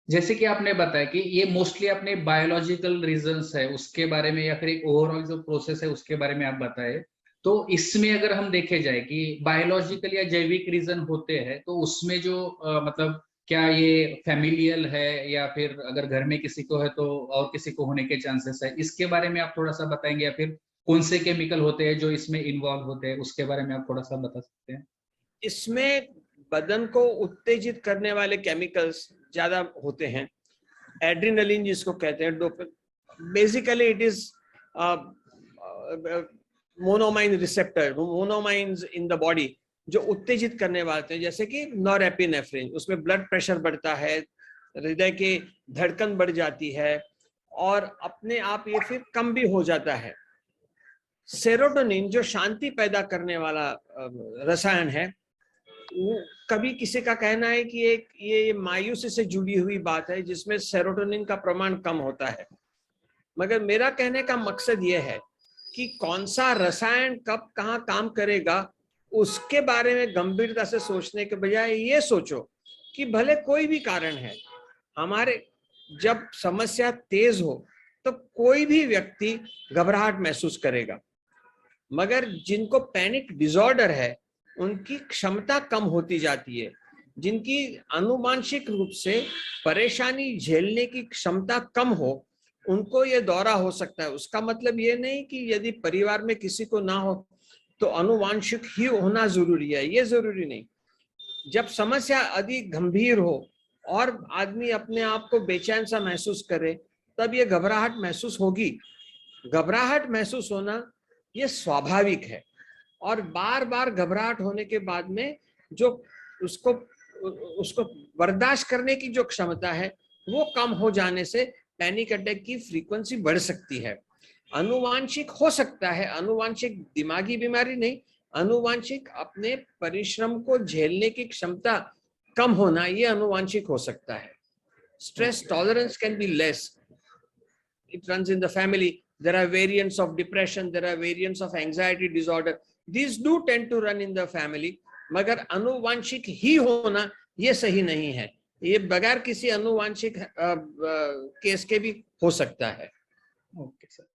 जैसे कि आपने बताया कि ये मोस्टली अपने बायोलॉजिकल रीजंस है उसके बारे में, या फिर एक ओवरऑल जो प्रोसेस है उसके बारे में आप बताए। तो इसमें अगर हम देखे जाए कि बायोलॉजिकल या जैविक रीजन होते हैं, तो उसमें जो मतलब क्या ये फैमिलियल है, या फिर अगर घर में किसी को है तो और किसी को होने के चांसेस है, इसके बारे में आप थोड़ा सा बताएंगे? या फिर कौन से केमिकल होते हैं जो इसमें इन्वॉल्व होते हैं, उसके बारे में आप थोड़ा सा बता सकते हैं? इसमें बदन को उत्तेजित करने वाले केमिकल्स ज्यादा होते हैं। एड्रिनलिन जिसको कहते हैं, dopamine, basically it is monoamine receptor, monoamines in the body जो उत्तेजित करने वाले हैं, जैसे कि नॉरएपिनेफ्रिन, उसमें ब्लड प्रेशर बढ़ता है, हृदय की धड़कन बढ़ जाती है और अपने आप ये फिर कम भी हो जाता है। सेरोटोनिन जो शांति पैदा करने वाला रसायन है, वो कभी किसी का कहना है कि एक ये मायूसी से जुड़ी हुई बात है जिसमें सेरोटोनिन का प्रमाण कम होता है, मगर मेरा कहने का मकसद ये है कि कौन सा रसायन कब कहाँ काम करेगा उसके बारे में गंभीरता से सोचने के बजाय ये सोचो कि भले कोई भी कारण है, हमारे जब समस्या तेज हो तो कोई भी व्यक्ति घबराहट महसूस करेगा, मगर जिनको पैनिक डिसऑर्डर है उनकी क्षमता कम होती जाती है। जिनकी आनुवांशिक रूप से परेशानी झेलने की क्षमता कम हो उनको ये दौरा हो सकता है। उसका मतलब ये नहीं कि यदि परिवार में किसी को ना हो तो आनुवांशिक ही होना जरूरी है, ये जरूरी नहीं। जब समस्या अधिक गंभीर हो और आदमी अपने आप को बेचैन सा महसूस करे तब ये घबराहट महसूस होगी। घबराहट महसूस होना ये स्वाभाविक है और बार बार घबराहट होने के बाद में जो उसको उसको बर्दाश्त करने की जो क्षमता है वो कम हो जाने से पैनिक अटैक की फ्रीक्वेंसी बढ़ सकती है। आनुवांशिक हो सकता है, आनुवांशिक दिमागी बीमारी नहीं, आनुवांशिक अपने परिश्रम को झेलने की क्षमता कम होना, ये आनुवांशिक हो सकता है। Stress tolerance can be less, it runs in the family. There are variants of depression, there are variants of anxiety disorder, these do tend to run in the family, मगर अनुवांशिक ही होना ये सही नहीं है, ये बगैर किसी अनुवांशिक केस के भी हो सकता है। Okay sir.